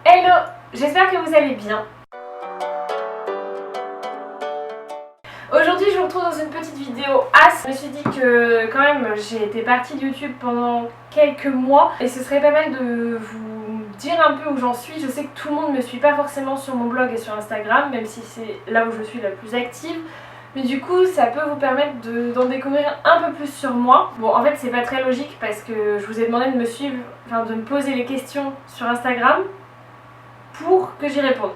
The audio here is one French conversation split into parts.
Hello, j'espère que vous allez bien. Aujourd'hui je vous retrouve dans une petite vidéo as. Je me suis dit que quand même j'ai été partie de YouTube pendant quelques mois et ce serait pas mal de vous dire un peu où j'en suis. Je sais que tout le monde ne me suit pas forcément sur mon blog et sur Instagram, même si c'est là où je suis la plus active. Mais du coup ça peut vous permettre d'en découvrir un peu plus sur moi. Bon, en fait c'est pas très logique parce que je vous ai demandé de me suivre, enfin de me poser les questions sur Instagram pour que j'y réponde.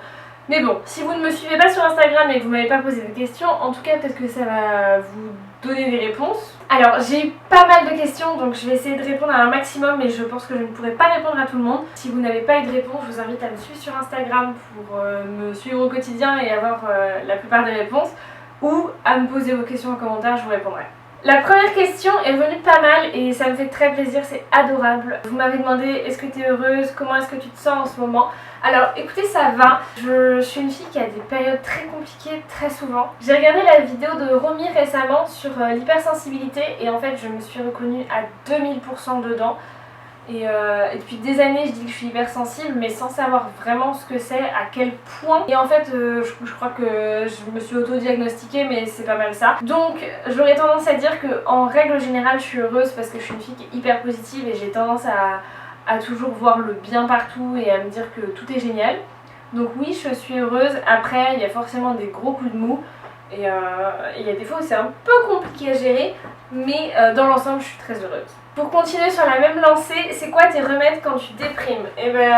Mais bon, si vous ne me suivez pas sur Instagram et que vous m'avez pas posé de questions, en tout cas peut-être que ça va vous donner des réponses. Alors j'ai eu pas mal de questions, donc je vais essayer de répondre à un maximum, mais je pense que je ne pourrai pas répondre à tout le monde. Si vous n'avez pas eu de réponse, je vous invite à me suivre sur Instagram pour me suivre au quotidien et avoir la plupart des réponses, ou à me poser vos questions en commentaire, je vous répondrai. La première question est venue pas mal et ça me fait très plaisir, c'est adorable. Vous m'avez demandé est-ce que tu es heureuse, comment est-ce que tu te sens en ce moment. Alors écoutez, ça va. Je suis une fille qui a des périodes très compliquées très souvent. J'ai regardé la vidéo de Romy récemment sur l'hypersensibilité et en fait je me suis reconnue à 2000% dedans. Et depuis des années je dis que je suis hypersensible mais sans savoir vraiment ce que c'est, à quel point. Et en fait je crois que je me suis auto-diagnostiquée, mais c'est pas mal ça. Donc j'aurais tendance à dire que en règle générale je suis heureuse parce que je suis une fille qui est hyper positive et j'ai tendance à toujours voir le bien partout et à me dire que tout est génial. Donc oui, je suis heureuse. Après il y a forcément des gros coups de mou et il y a des fois où c'est un peu compliqué à gérer, mais dans l'ensemble je suis très heureuse. Pour continuer sur la même lancée, c'est quoi tes remèdes quand tu déprimes? Eh ben,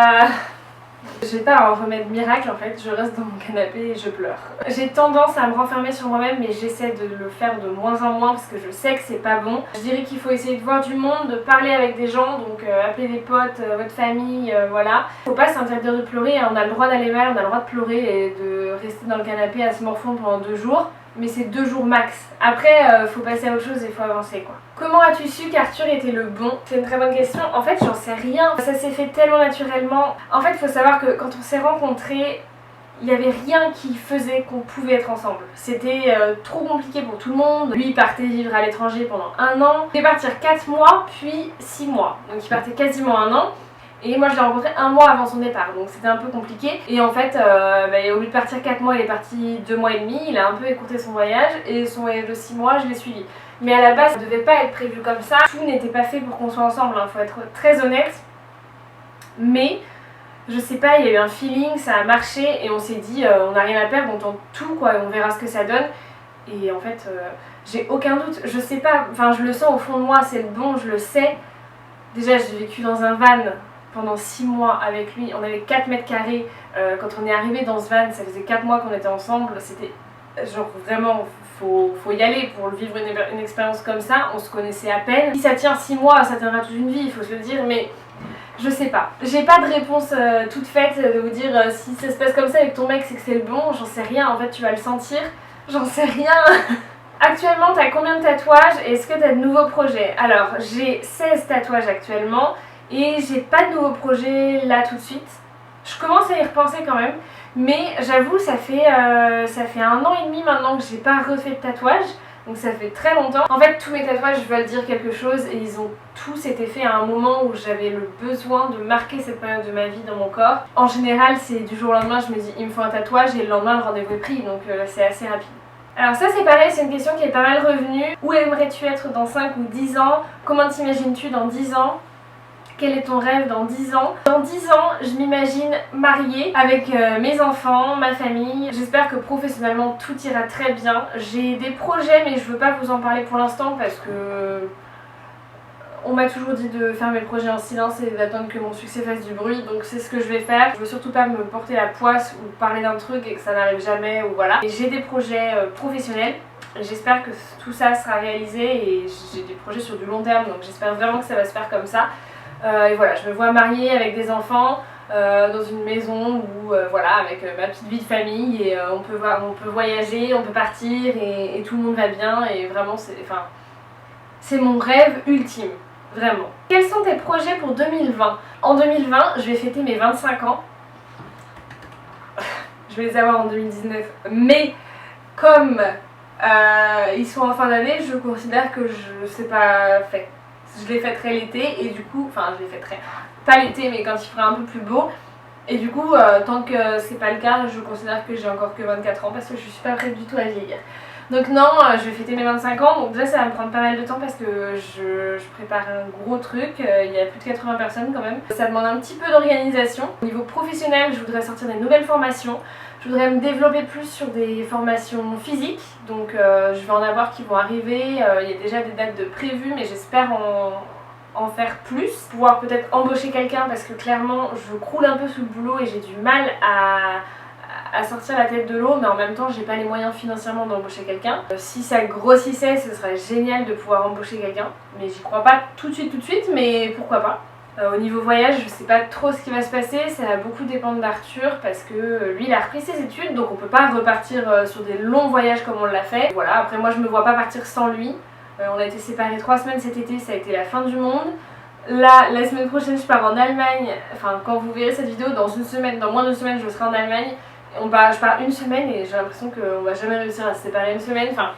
j'ai pas un remède miracle en fait, je reste dans mon canapé et je pleure. J'ai tendance à me renfermer sur moi-même, mais j'essaie de le faire de moins en moins parce que je sais que c'est pas bon. Je dirais qu'il faut essayer de voir du monde, de parler avec des gens, donc appeler des potes, votre famille, voilà. Faut pas s'interdire de pleurer, on a le droit d'aller mal, on a le droit de pleurer et de rester dans le canapé à se morfondre pendant 2 jours. Mais c'est 2 jours max. Après, faut passer à autre chose et faut avancer quoi. Comment as-tu su qu'Arthur était le bon? C'est une très bonne question. En fait, j'en sais rien. Ça s'est fait tellement naturellement. En fait, faut savoir que quand on s'est rencontrés, il n'y avait rien qui faisait qu'on pouvait être ensemble. C'était trop compliqué pour tout le monde. Lui, il partait vivre à l'étranger pendant 1 an. Il devait partir 4 mois, puis 6 mois. Donc il partait quasiment 1 an. Et moi je l'ai rencontré 1 mois avant son départ, donc c'était un peu compliqué. Et en fait, au lieu de partir 4 mois, il est parti 2 mois et demi. Il a un peu écourté son voyage, et son voyage de 6 mois, je l'ai suivi. Mais à la base, ça ne devait pas être prévu comme ça. Tout n'était pas fait pour qu'on soit ensemble, faut être très honnête. Mais je sais pas, il y a eu un feeling, ça a marché, et on s'est dit, on n'a rien à perdre, on tente tout, quoi, on verra ce que ça donne. Et en fait, j'ai aucun doute, je sais pas, enfin je le sens au fond de moi, c'est le bon, je le sais. Déjà, j'ai vécu dans un van pendant 6 mois avec lui, on avait 4 mètres carrés. Quand on est arrivé dans ce van, ça faisait 4 mois qu'on était ensemble, c'était genre vraiment, faut y aller pour vivre une expérience comme ça, on se connaissait à peine. Si ça tient 6 mois, ça tiendra toute une vie, il faut se le dire, mais je sais pas. J'ai pas de réponse toute faite de vous dire si ça se passe comme ça avec ton mec, c'est que c'est le bon, j'en sais rien, en fait tu vas le sentir, j'en sais rien. Actuellement, t'as combien de tatouages et est-ce que t'as de nouveaux projets? Alors, j'ai 16 tatouages actuellement et j'ai pas de nouveaux projets là tout de suite. Je commence à y repenser quand même, mais j'avoue, ça fait 1 an et demi maintenant que j'ai pas refait de tatouage, donc ça fait très longtemps. En fait, tous mes tatouages veulent dire quelque chose et ils ont tous été faits à un moment où j'avais le besoin de marquer cette période de ma vie dans mon corps. En général, c'est du jour au lendemain, je me dis il me faut un tatouage et le lendemain, le rendez-vous est pris, donc c'est assez rapide. Alors ça c'est pareil, c'est une question qui est pas mal revenue. Où aimerais-tu être dans 5 ou 10 ans? Comment t'imagines-tu dans 10 ans? Quel est ton rêve dans 10 ans? Dans 10 ans, je m'imagine mariée avec mes enfants, ma famille. J'espère que professionnellement tout ira très bien. J'ai des projets mais je veux pas vous en parler pour l'instant parce que on m'a toujours dit de faire mes projets en silence et d'attendre que mon succès fasse du bruit, donc c'est ce que je vais faire. Je veux surtout pas me porter la poisse ou parler d'un truc et que ça n'arrive jamais ou voilà. Et j'ai des projets professionnels, j'espère que tout ça sera réalisé et j'ai des projets sur du long terme, donc j'espère vraiment que ça va se faire comme ça. Et voilà, je me vois mariée avec des enfants, dans une maison où voilà, avec ma petite vie de famille et on peut voyager, on peut partir et tout le monde va bien et vraiment c'est mon rêve ultime. Vraiment. Quels sont tes projets pour 2020? En 2020, je vais fêter mes 25 ans. Je vais les avoir en 2019. Mais comme ils sont en fin d'année, je considère que c'est pas fait. Je les fêterai l'été et du coup, enfin je les fêterai pas l'été mais quand il fera un peu plus beau. Et du coup, tant que c'est pas le cas, je considère que j'ai encore que 24 ans parce que je suis pas prête du tout à vieillir. Donc non, je vais fêter mes 25 ans, donc déjà ça va me prendre pas mal de temps parce que je prépare un gros truc, il y a plus de 80 personnes quand même. Ça demande un petit peu d'organisation. Au niveau professionnel, je voudrais sortir des nouvelles formations. Je voudrais me développer plus sur des formations physiques, donc je vais en avoir qui vont arriver, il y a déjà des dates de prévues mais j'espère en faire plus, pouvoir peut-être embaucher quelqu'un parce que clairement je croule un peu sous le boulot et j'ai du mal à sortir la tête de l'eau, mais en même temps j'ai pas les moyens financièrement d'embaucher quelqu'un. Si ça grossissait, ce serait génial de pouvoir embaucher quelqu'un, mais j'y crois pas tout de suite, mais pourquoi pas. Au niveau voyage, je sais pas trop ce qui va se passer, ça va beaucoup dépendre d'Arthur parce que lui il a repris ses études, donc on peut pas repartir sur des longs voyages comme on l'a fait. Voilà, après moi je me vois pas partir sans lui. On a été séparés 3 semaines cet été, ça a été la fin du monde. Là, la semaine prochaine je pars en Allemagne, enfin quand vous verrez cette vidéo, dans moins d'une semaine je serai en Allemagne. Je pars une semaine et j'ai l'impression qu'on va jamais réussir à se séparer une semaine. Enfin,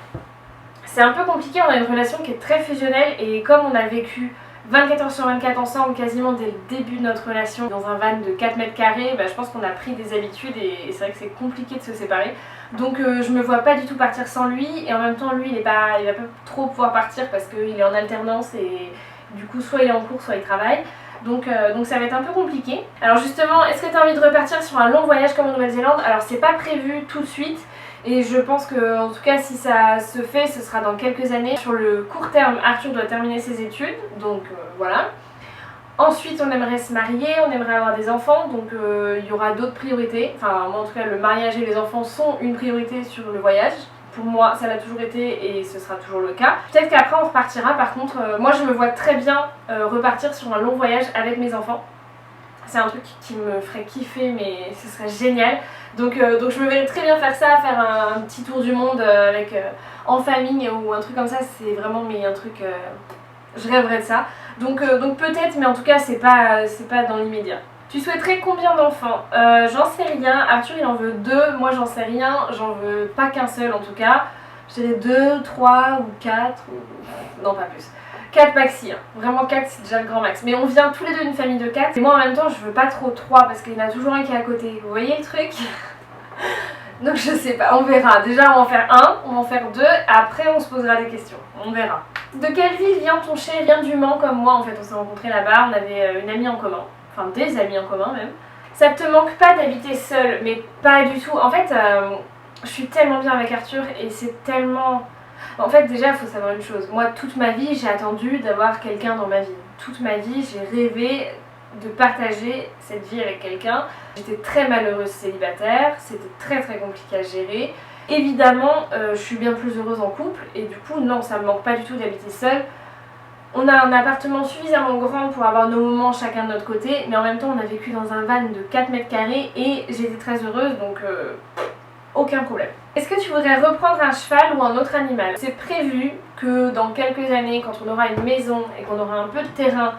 c'est un peu compliqué, on a une relation qui est très fusionnelle et comme on a vécu 24 heures sur 24 ensemble quasiment dès le début de notre relation dans un van de 4 mètres carrés, je pense qu'on a pris des habitudes et c'est vrai que c'est compliqué de se séparer. Donc je me vois pas du tout partir sans lui et en même temps lui il va pas trop pouvoir partir parce qu'il est en alternance et du coup soit il est en cours soit il travaille. Donc ça va être un peu compliqué. Alors justement, est-ce que tu as envie de repartir sur un long voyage comme en Nouvelle-Zélande? Alors c'est pas prévu tout de suite. Et je pense que, en tout cas, si ça se fait, ce sera dans quelques années. Sur le court terme, Arthur doit terminer ses études, donc voilà. Ensuite, on aimerait se marier, on aimerait avoir des enfants, donc il y aura d'autres priorités. Enfin, moi en tout cas, le mariage et les enfants sont une priorité sur le voyage. Pour moi, ça l'a toujours été et ce sera toujours le cas. Peut-être qu'après, on repartira. Par contre, moi, je me vois très bien repartir sur un long voyage avec mes enfants. C'est un truc qui me ferait kiffer, mais ce serait génial. Donc je me verrais très bien faire ça, faire un petit tour du monde en famille ou un truc comme ça. C'est vraiment un truc... je rêverais de ça. Donc peut-être, mais en tout cas, c'est pas dans l'immédiat. Tu souhaiterais combien d'enfants? J'en sais rien. Arthur, il en veut 2. Moi, j'en sais rien. J'en veux pas qu'un seul, en tout cas. Je dirais 2, 3 ou 4. Non, pas plus. 4 maxi, hein. Vraiment 4 c'est déjà le grand max. Mais on vient tous les deux d'une famille de 4. Et moi en même temps je veux pas trop 3 parce qu'il y en a toujours un qui est à côté. Vous voyez le truc? Donc je sais pas, on verra. Déjà on va en faire 1, on va en faire 2. Après on se posera des questions, on verra. De quelle ville vient ton chéri? Il vient du Mans comme moi en fait. On s'est rencontrés là-bas, on avait une amie en commun. Enfin des amis en commun même. Ça te manque pas d'habiter seule? Mais pas du tout. En fait je suis tellement bien avec Arthur et c'est tellement... En fait déjà il faut savoir une chose, moi toute ma vie j'ai attendu d'avoir quelqu'un dans ma vie. Toute ma vie j'ai rêvé de partager cette vie avec quelqu'un. J'étais très malheureuse célibataire, c'était très compliqué à gérer. Évidemment je suis bien plus heureuse en couple et du coup non ça me manque pas du tout d'habiter seule. On a un appartement suffisamment grand pour avoir nos moments chacun de notre côté, mais en même temps on a vécu dans un van de 4 mètres carrés et j'étais très heureuse donc aucun problème. Est-ce que tu voudrais reprendre un cheval ou un autre animal? C'est prévu que dans quelques années, quand on aura une maison et qu'on aura un peu de terrain,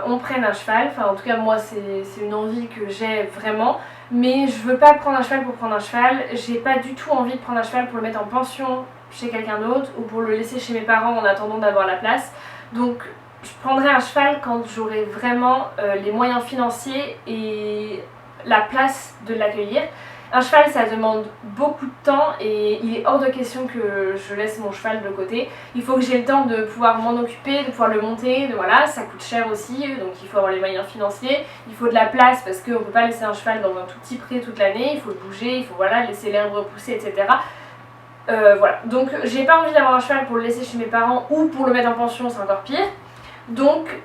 on prenne un cheval. Enfin en tout cas moi c'est une envie que j'ai vraiment. Mais je veux pas prendre un cheval pour prendre un cheval. J'ai pas du tout envie de prendre un cheval pour le mettre en pension chez quelqu'un d'autre ou pour le laisser chez mes parents en attendant d'avoir la place. Donc je prendrai un cheval quand j'aurai vraiment les moyens financiers et la place de l'accueillir. Un cheval ça demande beaucoup de temps et il est hors de question que je laisse mon cheval de côté. Il faut que j'ai le temps de pouvoir m'en occuper, de pouvoir le monter, voilà, ça coûte cher aussi donc il faut avoir les moyens financiers. Il faut de la place parce qu'on ne peut pas laisser un cheval dans un tout petit pré toute l'année, il faut le bouger, il faut voilà, laisser l'herbe repousser etc. Voilà, donc j'ai pas envie d'avoir un cheval pour le laisser chez mes parents ou pour le mettre en pension, c'est encore pire. Donc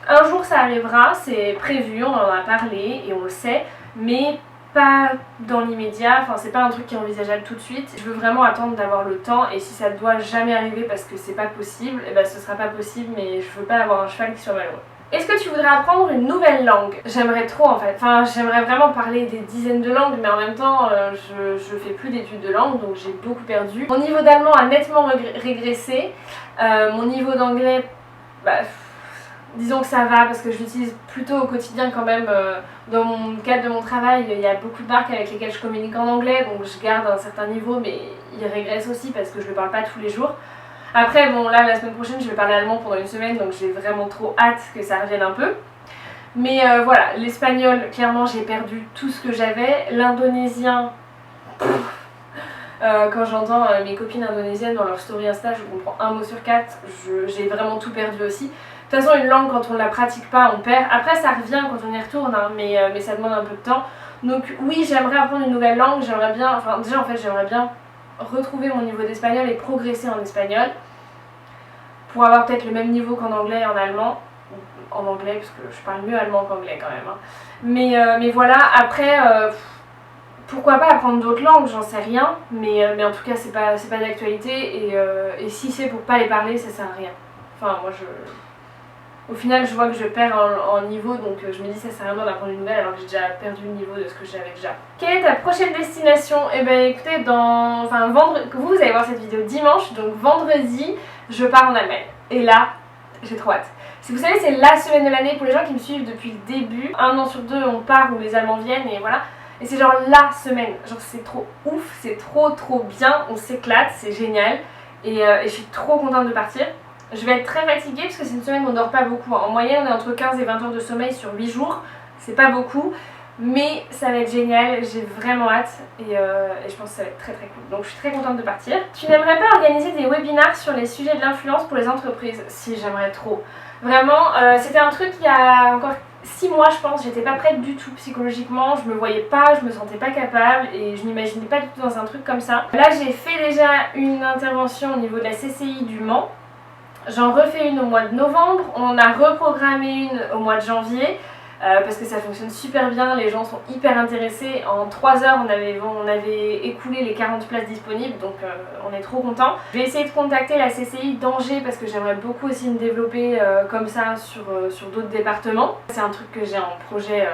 un jour ça arrivera, c'est prévu, on en a parlé et on le sait, mais pas dans l'immédiat, enfin c'est pas un truc qui est envisageable tout de suite. Je veux vraiment attendre d'avoir le temps et si ça doit jamais arriver parce que c'est pas possible, et ben ce sera pas possible mais je veux pas avoir un cheval qui soit malheureux. Est-ce que tu voudrais apprendre une nouvelle langue? J'aimerais trop en fait, enfin j'aimerais vraiment parler des dizaines de langues mais en même temps je fais plus d'études de langue donc j'ai beaucoup perdu. Mon niveau d'allemand a nettement régressé, mon niveau d'anglais, disons que ça va parce que je l'utilise plutôt au quotidien quand même. Dans mon cadre de mon travail, il y a beaucoup de marques avec lesquelles je communique en anglais donc je garde un certain niveau mais il régresse aussi parce que je le parle pas tous les jours. Après bon là la semaine prochaine je vais parler allemand pendant une semaine donc j'ai vraiment trop hâte que ça revienne un peu. Mais voilà, l'espagnol, clairement j'ai perdu tout ce que j'avais. L'indonésien, quand j'entends mes copines indonésiennes dans leur story Insta, je comprends un mot sur 4, j'ai vraiment tout perdu aussi. De toute façon, une langue, quand on ne la pratique pas, on perd. Après, ça revient quand on y retourne, hein, mais ça demande un peu de temps. Donc oui, j'aimerais apprendre une nouvelle langue, j'aimerais bien, enfin déjà en fait, j'aimerais bien retrouver mon niveau d'espagnol et progresser en espagnol pour avoir peut-être le même niveau qu'en anglais et en allemand. En anglais, parce que je parle mieux allemand qu'anglais quand même. Hein. Mais voilà, après, pourquoi pas apprendre d'autres langues, j'en sais rien. Mais en tout cas, c'est pas d'actualité. Et si c'est pour pas les parler, ça sert à rien. Enfin, moi, au final, je vois que je perds en niveau, donc je me dis ça sert à rien d'apprendre une nouvelle alors que j'ai déjà perdu le niveau de ce que j'avais déjà. Quelle est ta prochaine destination? Eh ben écoutez, vous allez voir cette vidéo dimanche, donc vendredi, je pars en Allemagne. Et là, j'ai trop hâte. Si vous savez, c'est la semaine de l'année pour les gens qui me suivent depuis le début. 1 an sur 2, on part où les Allemands viennent et voilà. Et c'est genre la semaine. Genre c'est trop ouf, c'est trop bien, on s'éclate, c'est génial. Et je suis trop contente de partir. Je vais être très fatiguée parce que c'est une semaine où on dort pas beaucoup. En moyenne, on est entre 15 et 20 heures de sommeil sur 8 jours. C'est pas beaucoup, mais ça va être génial. J'ai vraiment hâte et je pense que ça va être très cool. Donc je suis très contente de partir. Tu n'aimerais pas organiser des webinars sur les sujets de l'influence pour les entreprises? Si, j'aimerais trop. Vraiment, c'était un truc il y a encore 6 mois je pense, j'étais pas prête du tout psychologiquement, je me voyais pas, je me sentais pas capable et je m'imaginais pas du tout dans un truc comme ça. Là j'ai fait déjà une intervention au niveau de la CCI du Mans. J'en refais une au mois de novembre, on a reprogrammé une au mois de janvier parce que ça fonctionne super bien, les gens sont hyper intéressés. En 3 heures, on avait écoulé les 40 places disponibles, donc on est trop contents. Je vais essayer de contacter la CCI d'Angers parce que j'aimerais beaucoup aussi me développer comme ça sur d'autres départements. C'est un truc que j'ai en projet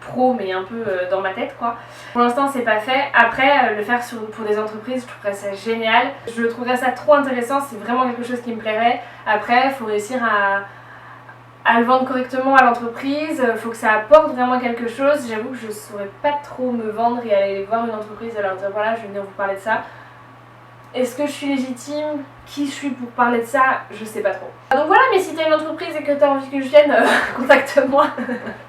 pro mais un peu dans ma tête quoi. Pour l'instant c'est pas fait. Après le faire pour des entreprises, je trouverais ça génial. Je trouverais ça trop intéressant, c'est vraiment quelque chose qui me plairait. Après il faut réussir à le vendre correctement à l'entreprise, il faut que ça apporte vraiment quelque chose. J'avoue que je saurais pas trop me vendre et aller voir une entreprise et leur dire voilà je vais venir vous parler de ça. Est-ce que je suis légitime? Qui je suis pour parler de ça? Je sais pas trop. Donc voilà, mais si t'as une entreprise et que t'as envie que je vienne, contacte-moi.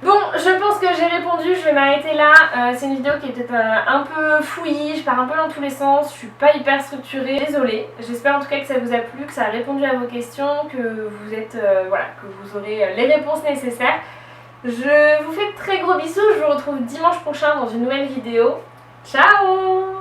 Bon, je pense que j'ai répondu, je vais m'arrêter là. C'est une vidéo qui est peut-être un peu fouillie, je pars un peu dans tous les sens, je suis pas hyper structurée. Désolée, j'espère en tout cas que ça vous a plu, que ça a répondu à vos questions, que vous êtes, voilà, que vous aurez les réponses nécessaires. Je vous fais de très gros bisous, je vous retrouve dimanche prochain dans une nouvelle vidéo. Ciao!